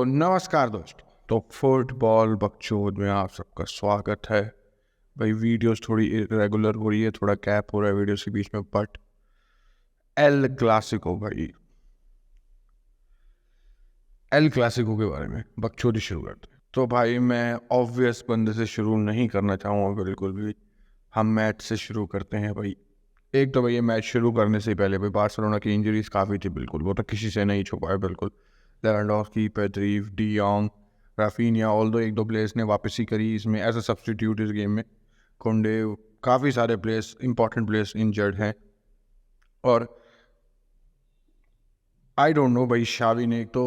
नमस्कार दोस्तों। तो फुटबॉल बकचोद में आप सबका स्वागत है। भाई वीडियोस थोड़ी इरेगुलर हो रही है, थोड़ा गैप हो रहा है वीडियोस के बीच में, बट एल क्लासिको भाई, एल क्लासिको के बारे में बकचोदी शुरू करते हैं। तो भाई मैं ऑब्वियस बंदे से शुरू नहीं करना चाहूँगा बिल्कुल भी। हम मैच से शुरू करते हैं भाई। एक तो भाई ये मैच शुरू करने से पहले भाई बार्सिलोना की इंजरीज काफ़ी थी, बिल्कुल वो तो किसी से नहीं छुपा है बिल्कुल। Lewandowski, Pedri, D young, Raphinha, all दो एक दो प्लेयर्स ने वापसी करी इसमें एज अ सब्सटीट्यूट इस गेम में। कुंडे, काफ़ी सारे प्लेयर्स, इंपॉर्टेंट प्लेयर्स इंजर्ड हैं। और आई डोंट नो भाई, शावी ने एक तो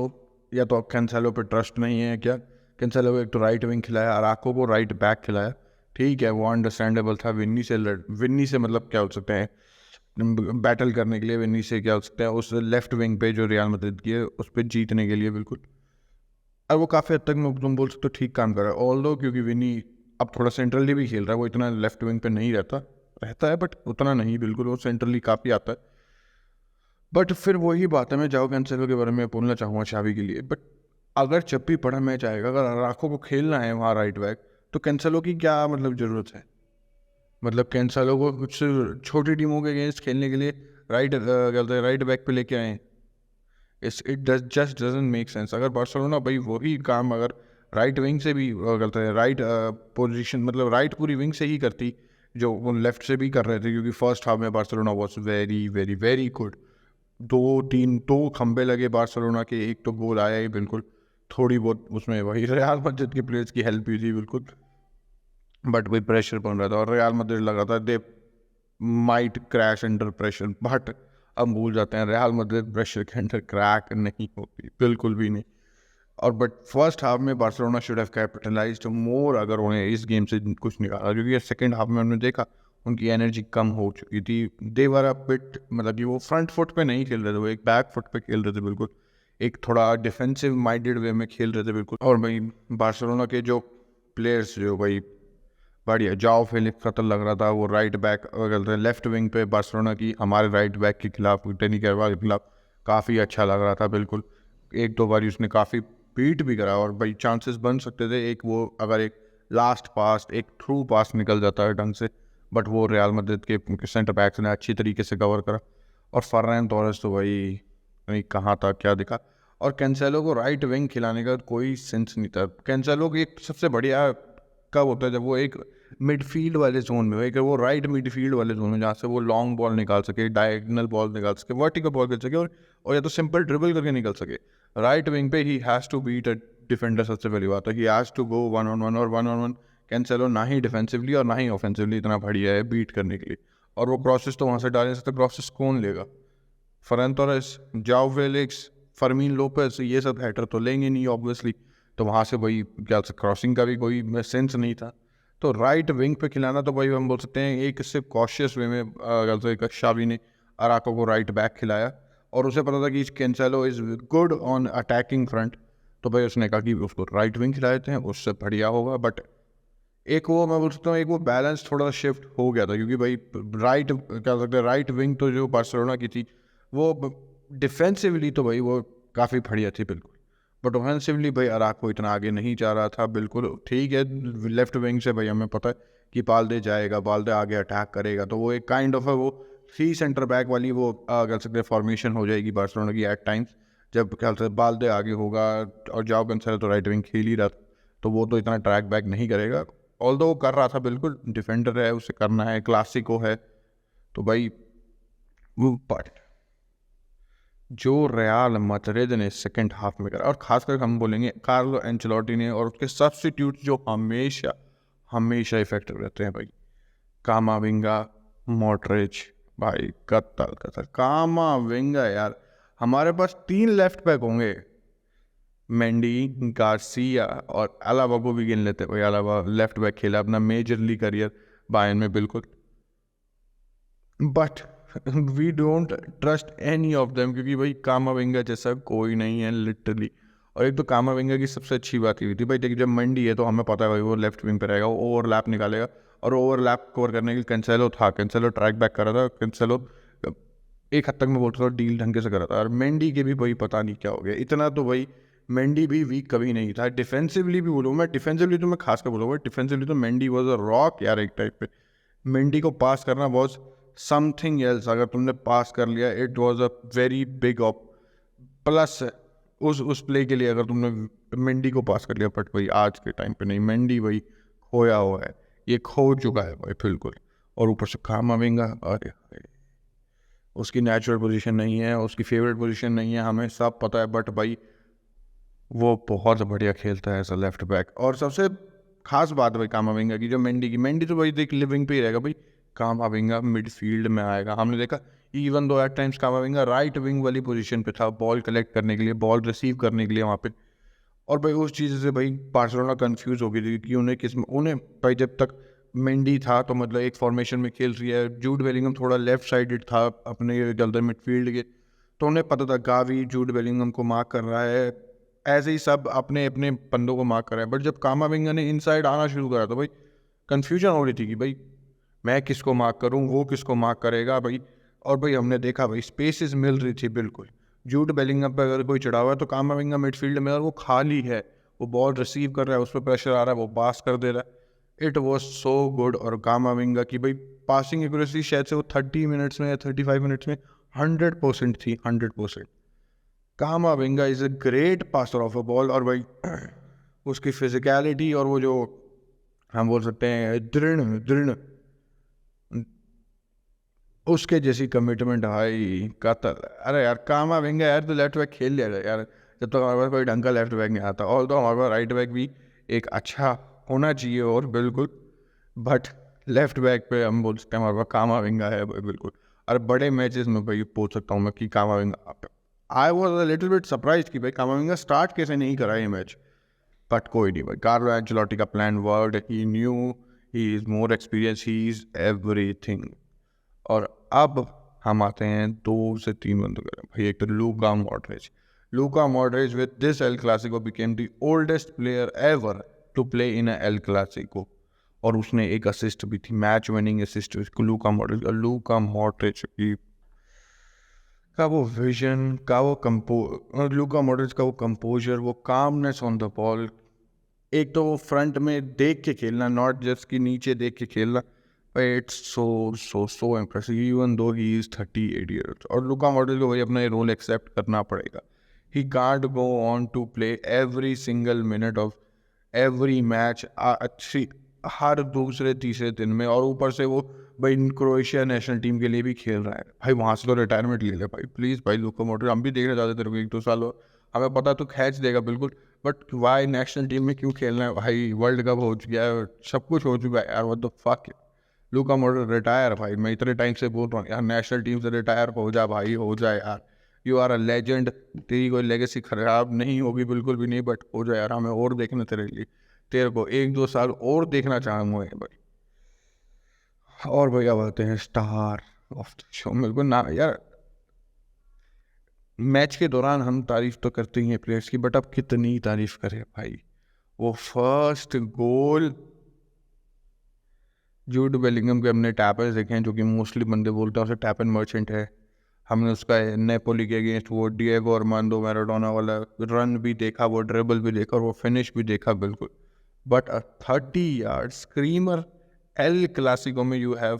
या तो कैंसेलो पे ट्रस्ट नहीं है क्या। कैंसेलो को एक तो राइट विंग खिलाया, अराको को राइट बैक खिलाया, ठीक है वो अंडरस्टैंडेबल था। विन्नी से मतलब क्या हो सकते हैं बैटल करने के लिए, विन्नी से क्या हो सकता है उस लेफ्ट विंग पे जो रियल मैड्रिड की है उस पर जीतने के लिए बिल्कुल। और वो काफ़ी हद तक तुम बोल सकते हो ठीक काम कर रहा है, ऑल दो क्योंकि विनी अब थोड़ा सेंट्रली भी खेल रहा है, वो इतना लेफ्ट विंग पे नहीं रहता है बट उतना नहीं, बिल्कुल वो सेंट्रली काफ़ी आता है। बट फिर वही बात है, मैं जाओ कैंसेलो के बारे में बोलना चाहूँगा शावी के लिए। बट अगर जब भी बड़ा मैच आएगा, अगर अराको को खेलना है वहाँ राइट बैक, तो कैंसेलो की क्या मतलब ज़रूरत है। मतलब कैंसेलो को कुछ छोटी टीमों के अगेंस्ट खेलने के लिए राइट बैक पे लेके आए। It just doesn't make sense. अगर बार्सिलोना भाई वही काम अगर राइट विंग से भी करते हैं, राइट पोजीशन मतलब राइट पूरी विंग से ही करती जो वो लेफ्ट से भी कर रहे थे, क्योंकि फर्स्ट हाफ में Barcelona was very very very good. दो खंबे लगे बार्सिलोना के, एक तो गोल आया ही बिल्कुल, थोड़ी बहुत उसमें वही रियल मैड्रिड के प्लेयर्स की हेल्प भी थी बिल्कुल। बट वही प्रेशर बन रहा था और रियल मैड्रिड लगा था they might crash under pressure. But अब भूल जाते हैं रियल मैड्रिड प्रेशर के अंडर क्रैक नहीं होती, बिल्कुल भी नहीं। और बट फर्स्ट हाफ में बार्सिलोना शुड हैव कैपिटलाइज्ड मोर, अगर उन्हें इस गेम से कुछ निकाला, क्योंकि सेकंड हाफ में हमने देखा उनकी एनर्जी कम हो चुकी थी। दे वर अ बिट, मतलब कि वो फ्रंट फुट पे नहीं खेल रहे थे, वो एक बैक फुट पे खेल रहे थे बिल्कुल, एक थोड़ा डिफेंसिव माइंडेड वे में खेल रहे थे बिल्कुल। और भाई बार्सिलोना के जो प्लेयर्स जो भाई बढ़िया, जाओ फेलिक्स का तो लग रहा था वो राइट बैक लेफ्ट विंग पे बार्सिलोना की हमारे राइट बैक के खिलाफ, टेनी कैरवाल के खिलाफ काफ़ी अच्छा लग रहा था बिल्कुल। एक दो बार उसने काफ़ी बीट भी करा और भाई चांसेस बन सकते थे। एक वो अगर एक लास्ट पास, एक थ्रू पास निकल जाता है ढंग से, बट वो रियल मैड्रिड के सेंटर बैक्स ने अच्छी तरीके से कवर करा। और फर्रैन टोरेस तो भाई नहीं कहाँ था, क्या दिखा। और कैंसेलो को राइट विंग खिलाने का कोई सेंस नहीं था। कैंसेलो की एक सबसे बढ़िया कब होता है जब वो एक मिडफील्ड वाले जोन में हो, एक वो राइट मिडफील्ड वाले जोन में जहाँ से वो लॉन्ग बॉल निकाल सके, डायगोनल बॉल निकाल सके, वर्टिकल बॉल खेल सके, और या तो सिंपल ड्रिबल करके निकल सके। राइट विंग पे he has to beat a defender, सबसे पहली बात है he has to go one on one, और वन ऑन वन कैंसेलो ना ही डिफेंसिवली और ना ही ऑफेंसिवली इतना बढ़िया है बीट करने के लिए। और वो क्रॉसेस तो वहाँ से डाल नहीं सकते, क्रॉसेस कौन लेगा। फरहान टोरेस, जाओ फेलिक्स, फर्मीन लोपेस, ये सब हेडर तो लेंगे नहीं ऑब्वियसली। तो वहाँ से भाई क्या क्रॉसिंग का भी कोई सेंस नहीं था। तो राइट विंग पे खिलाना तो भाई हम बोल सकते हैं एक इससे कॉशियस वे में एक शावी ने अराको को राइट बैक खिलाया, और उसे पता था कि Cancelo is good on attacking front, तो भाई उसने कहा कि उसको राइट विंग खिला देते हैं, उससे बढ़िया होगा। बट एक वो मैं बोल सकता हूँ एक वो बैलेंस थोड़ा सा शिफ्ट हो गया था, क्योंकि भाई राइट क्या सकते हैं राइट विंग तो जो बार्सिलोना की थी वो डिफेंसिवली तो भाई वो काफ़ी बढ़िया थी बिल्कुल, बट ऑफेंसिवली भाई अराको इतना आगे नहीं जा रहा था बिल्कुल। ठीक है लेफ्ट विंग से भाई हमें पता है कि बाल्दे जाएगा, बाल्दे आगे अटैक करेगा, तो वो एक काइंड ऑफ है वो थ्री सेंटर बैक वाली वो कह सकते हैं फॉर्मेशन हो जाएगी बार्सिलोना की एट टाइम्स, जब क्या सकते बाल्दे आगे होगा और जाओ कैंसेलो तो राइट विंग खेल ही रहा था, तो वो तो इतना ट्रैक बैक नहीं करेगा। ऑल्दो वो कर रहा था बिल्कुल, डिफेंडर है उसे करना है, क्लासिको है, तो भाई वो बट जो रियल मैड्रिड ने सेकंड हाफ में करा, और खासकर हम बोलेंगे कार्लो एंचेलोटी ने और उसके सब्स्टिट्यूट जो हमेशा हमेशा इफेक्टिव रहते हैं भाई, कामाविंगा, मॉड्रिच, भाई कत्ल कामाविंगा यार। हमारे पास 3 लेफ्ट बैक होंगे, मेंडी, गार्सिया और अलावा को भी गिन लेते भाई। अलावा लेफ्ट बैक खेला अपना मेजरली करियर बायर्न में बिल्कुल, but we don't trust any of them, क्योंकि भाई कामाविंगा जैसा कोई नहीं है लिटरली। और एक तो कामाविंगा की सबसे अच्छी बात ये थी भाई, देखिए जब मंडी है तो हमें पता है भाई वो लेफ्ट विंग पे रहेगा, वो ओवरलैप निकालेगा, और ओवरलैप कवर करने के लिए कैंसेलो था, कैंसेलो ट्रैक बैक कर रहा था, कैंसेलो एक हद तक मैं बोलता था डील ढंग से कर रहा था। और मेंडी के भी भाई पता नहीं क्या हो गया, इतना तो भाई मेंडी भी वीक कभी नहीं था। डिफेंसिवली भी बोलूँ मैं, डिफेंसिवली तो मैं खास कर बोलूँगा, डिफेंसिवली तो मेंडी वॉज अ रॉक यार एक टाइप पे। मेंडी को पास करना वॉज समथिंग एल्स। अगर तुमने पास कर लिया it was a very big op plus उस प्ले के लिए, अगर तुमने मेंडी को पास कर लिया। बट भाई आज के टाइम पे नहीं, मेंडी भाई खोया हुआ है, ये खो चुका है भाई बिल्कुल। और ऊपर से कामाविंगा, अरे उसकी नेचुरल पोजीशन नहीं है, उसकी फेवरेट पोजीशन नहीं है, हमें सब पता है। बट भाई वो बहुत बढ़िया खेलता है एज अ लेफ्ट बैक। और सबसे खास बात भाई कामाविंगा की, जो मेंडी तो भाई देख लिविंग पे ही रहेगा भाई। कामाविंगा मिडफील्ड में आएगा, हमने देखा even though at times Camavinga right wing वाली पोजीशन पे था, बॉल कलेक्ट करने के लिए, बॉल रिसीव करने के लिए वहाँ पे। और भाई उस चीज़ से भाई बार्सिलोना कंफ्यूज हो गई थी कि उन्हें भाई जब तक मेंडी था तो मतलब एक फॉर्मेशन में खेल रही है, जूड बेलिंगम थोड़ा लेफ्ट साइडेड था अपने गलदर मिडफील्ड के, तो उन्हें पता था गावी जूड बेलिंगम को मार्क कर रहा है, ऐसे ही सब अपने अपने बंदों को मार्क कर रहा है। बट जब कामाविंगा ने इनसाइड आना शुरू करा तो भाई कन्फ्यूजन हो रही थी कि भाई मैं किसको मार्क करूँ, वो किसको मार्क करेगा भाई। और भाई हमने देखा भाई स्पेसेस मिल रही थी बिल्कुल। जूड बेलिंगम पर अगर कोई चढ़ा हुआ है तो कामाविंगा मिडफील्ड में और वो खाली है, वो बॉल रिसीव कर रहा है, उस पर प्रेशर आ रहा है, वो पास कर दे रहा है। It was so good. और कामाविंगा की भाई पासिंग एक्यूरेसी शायद से वो 30 मिनट्स में या 35 मिनट्स में 100% थी, 100%। कामाविंगा is a great passer of a ball. और भाई उसकी फिजिकलिटी और वो जो हम बोल सकते हैं दृढ़ दृढ़ उसके जैसी कमिटमेंट भाई कतल। अरे यार कामाविंगा यार तो लेफ्ट बैक खेल लिया यार, जब तक हमारे पास कोई ढंग का लेफ्ट बैक नहीं आता। और तो हमारे पास राइट बैक भी एक अच्छा होना चाहिए और बिल्कुल, बट लेफ्ट बैक पे हम बोल सकते हैं हमारे पास कामाविंगा है भाई बिल्कुल। और बड़े मैचेस में भाई बोल सकता हूँ मैं कि कामाविंगा, I was a little bit surprise कि भाई कामाविंगा स्टार्ट कैसे नहीं करा ये मैच। बट कोई नहीं भाई, कार्लो एंचेलोटी का plan worked, he new, he is more experience, he is everything. और अब हम आते हैं 2 से 3 बंदों के भाई। एक तो Luka Modric with this El Clasico became the oldest player ever to play in El Clasico. और उसने एक असिस्ट भी थी, match winning assist Luka Modric की का वो विजन का वो लूका मॉड्रिच का वो कंपोजर, वो कामनेस ऑन द बॉल। एक तो वो फ्रंट में देख के खेलना, नॉट जस्ट कि नीचे देख के खेलना। It's so impressive even though he is 38 years. और लुका मॉड्रिच को भाई अपना ये रोल एक्सेप्ट करना पड़ेगा। He can't go on to play every single minute of every match अच्छी हर दूसरे तीसरे दिन में। और ऊपर से वो भाई क्रोएशिया नेशनल टीम के लिए भी खेल रहा है भाई, वहाँ से तो रिटायरमेंट ले ले भाई प्लीज़ भाई। लुका मॉड्रिच हम भी देखना चाहते तेरे को 1-2 साल हो, हमें पता तो खींच देगा बिल्कुल, बट वाई नेशनल टीम में क्यों खेलना है भाई? वर्ल्ड कप हो चुका है, सब कुछ हो चुका है यार, what the fuck. Luka Modric retire भाई, मैं इतने टाइम से बोल रहा हूँ यार नेशनल टीम से रिटायर हो जा भाई, हो जाए यार। यू आर अ लेजेंड, तेरी कोई लेगेसी खराब नहीं होगी बिल्कुल भी नहीं, बट हो जाए यार, हमें और देखना तेरे लिए, तेरे को 1-2 साल और देखना चाहूँगा भाई। और भाई अब आते हैं स्टार ऑफ द शो। मेरे को ना यार, मैच के दौरान हम तारीफ तो करते ही हैं प्लेयर्स की, बट अब कितनी तारीफ करें भाई। वो फर्स्ट गोल जूड बेलिंगम के हमने टैपर्स देखे हैं, जो कि मोस्टली बंदे बोलते हैं उसे टैप एंड मर्चेंट है। हमने उसका नेपोली के अगेंस्ट वो डिएगो आर्मांडो मैराडोना वाला रन भी देखा, वो ड्रिबल भी देखा और वो फिनिश भी देखा बिल्कुल। But a 30 yard screamer El Clasico में you have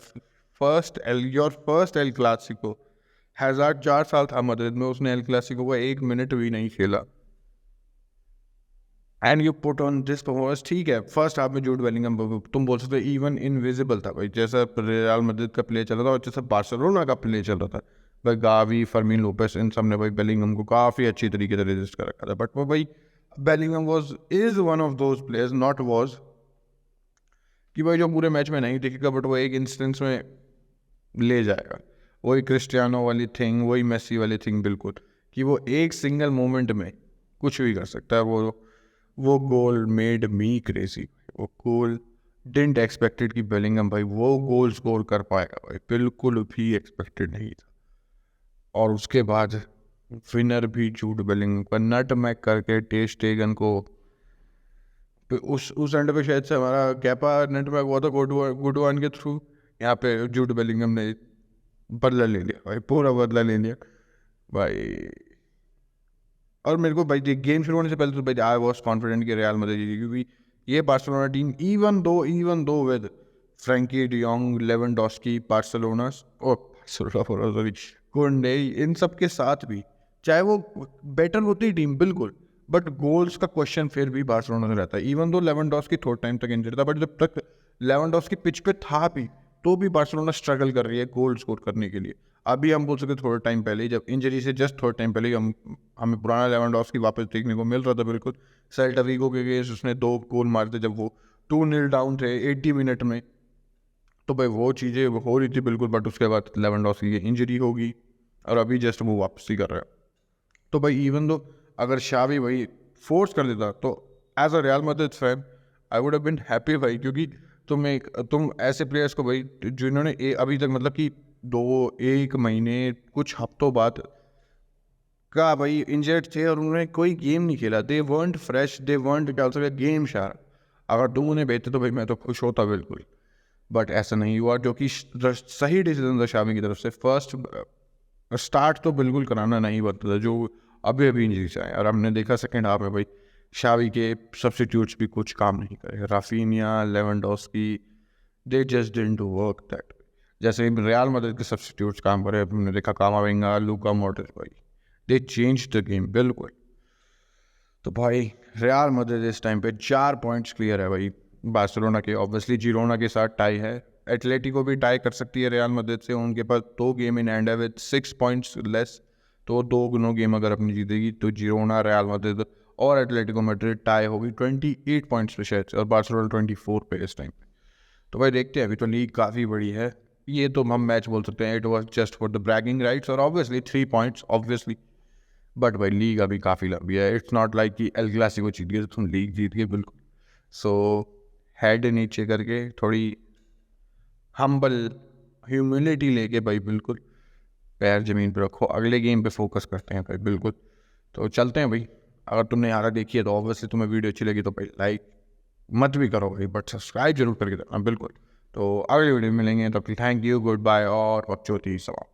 your first El Clasico. Hazard 4 साल था मद्रिद में, उसने एल क्लासिको को 1 मिनट भी नहीं खेला। And you put on this performance. ठीक है फर्स्ट हाफ में जूड बेलिंगम तुम बोल सकते हो इवन इनविजिबल था भाई, जैसा रियल मैड्रिड का प्ले चल रहा था और जैसा बार्सिलोना का प्ले चल रहा था भाई। गावी, फर्मीन लोपेस, इन सब ने भाई बेलिंगम को काफ़ी अच्छी तरीके से रेजिस्ट कर रखा था। बट वो भाई Bellingham is one of those players, not was कि भाई जो पूरे मैच में नहीं दिखेगा, बट वो एक इंस्टेंस में ले जाएगा। वही क्रिस्टियानो वाली थिंग, वही मेसी वाली थिंग बिल्कुल, कि वो एक सिंगल मोमेंट में कुछ भी कर सकता है। वो गोल मेड मी क्रेजी। वो गोल डिडंट एक्सपेक्टेड कि बेलिंगम भाई वो गोल स्कोर कर पाएगा भाई, बिल्कुल भी एक्सपेक्टेड नहीं था। और उसके बाद विनर भी जूड बेलिंगम का नट मैक करके टेर स्टेगन को उस एंड पे शायद से हमारा कैपा नेट मैक हुआ था गुडवान के थ्रू। यहाँ पे जूड बेलिंगम ने बदला ले लिया भाई, पूरा बदला ले लिया भाई। और मेरे को भाई गेम शुरू होने से पहले तो भाई आई वॉज कॉन्फिडेंट कि रियल मैड्रिड जीतेगी, क्योंकि ये Barcelona team even though with Frenkie de Jong, Lewandowski, sorry कुंडे, इन सब के साथ भी चाहे वो बेटर होती टीम बिल्कुल, बट गोल्स का क्वेश्चन फिर भी बार्सिलोना से रहता है। इवन दो लेवेंडोस्की थोड़ा टाइम तक इंजर्ड था, बट जब तक लेवेंडोस्की पिच पे था भी तो भी बार्सिलोना स्ट्रगल कर रही है गोल स्कोर करने के लिए। अभी हम बोल सकते थोड़ा टाइम पहले, जब इंजरी से जस्ट थोड़ा टाइम पहले ही हमें पुराना लेवेंडोस्की वापस देखने को मिल रहा था बिल्कुल। सेल्टा विगो के अगेंस्ट उसने 2 गोल मारे थे जब वो 2-0 डाउन थे 80 मिनट में, तो भाई वो चीज़ें हो रही थी बिल्कुल। बट उसके बाद लेवेंडोस्की की इंजरी होगी और अभी जस्ट वो वापसी कर रहा है। तो भाई इवन दो अगर शावी भाई फोर्स कर देता तो as a Real Madrid fan I would have been happy भाई, क्योंकि तुम ऐसे प्लेयर्स को भाई जिन्होंने अभी तक मतलब कि 1 महीने कुछ हफ्तों बाद का भाई इंजर्ड थे और उन्होंने कोई गेम नहीं खेला, दे वर्ंट फ्रेश, दे वर्ंट क्या बोलते गेम शार। अगर तुम उन्हें भेजते तो भाई मैं तो खुश होता बिल्कुल, बट ऐसा नहीं हुआ, जो कि सही डिसीजन था शामी की तरफ से। फर्स्ट स्टार्ट तो बिल्कुल कराना नहीं बनता था जो अभी अभी इंजरी से आए, और हमने देखा सेकेंड हाफ में भाई शावी के सब्स्टिट्यूट्स भी कुछ काम नहीं करे। Raphinha, Lewandowski, they just didn't do work that. जैसे रियल मैड्रिड के सब्स्टिट्यूट्स काम करे, हमने देखा कामाविंगा, लूका मॉड्रिच, भाई दे चेंज द गेम बिल्कुल। तो भाई रियल मैड्रिड इस टाइम पे 4 पॉइंट्स क्लियर है भाई बार्सिलोना के। ऑब्वियसली जिरोना के साथ टाई है, एटलेटिको भी टाई कर सकती है रियल मैड्रिड से, उनके पास 2 गेम इन हैंड है विद 6 पॉइंट्स लेस। तो 2 गेम अगर अपनी जीतेगी तो जिरोना, रियल मैड्रिड और एटलेटिको मैड्रिड टाई होगी 28 पॉइंट्स पे शायद, और बार्सिलोना 24 पे इस टाइम पे। तो भाई देखते हैं, अभी तो लीग काफ़ी बड़ी है, ये तो हम मैच बोल सकते हैं it was just for the bragging rights, और ऑब्वियसली 3 पॉइंट्स ऑब्वियसली। बट भाई लीग अभी काफ़ी लंबी है, इट्स नॉट लाइक कि एल क्लासिको जीत गए तो तुम लीग जीत गए बिल्कुल। सो हेड नीचे करके थोड़ी हम्बल ह्यूमिलिटी लेके भाई बिल्कुल पैर ज़मीन पे रखो, अगले गेम पे फोकस करते हैं भाई बिल्कुल। तो चलते हैं भाई। अगर तुमने यहाँ तक देखी है तो ऑब्वियसली तुम्हें वीडियो अच्छी लगी तो भाई लाइक मत भी करो भाई, बट सब्सक्राइब जरूर करके देना बिल्कुल। तो अगले वीडियो में मिलेंगे, तो थैंक यू, गुड बाय और बकचोदी समाप्त।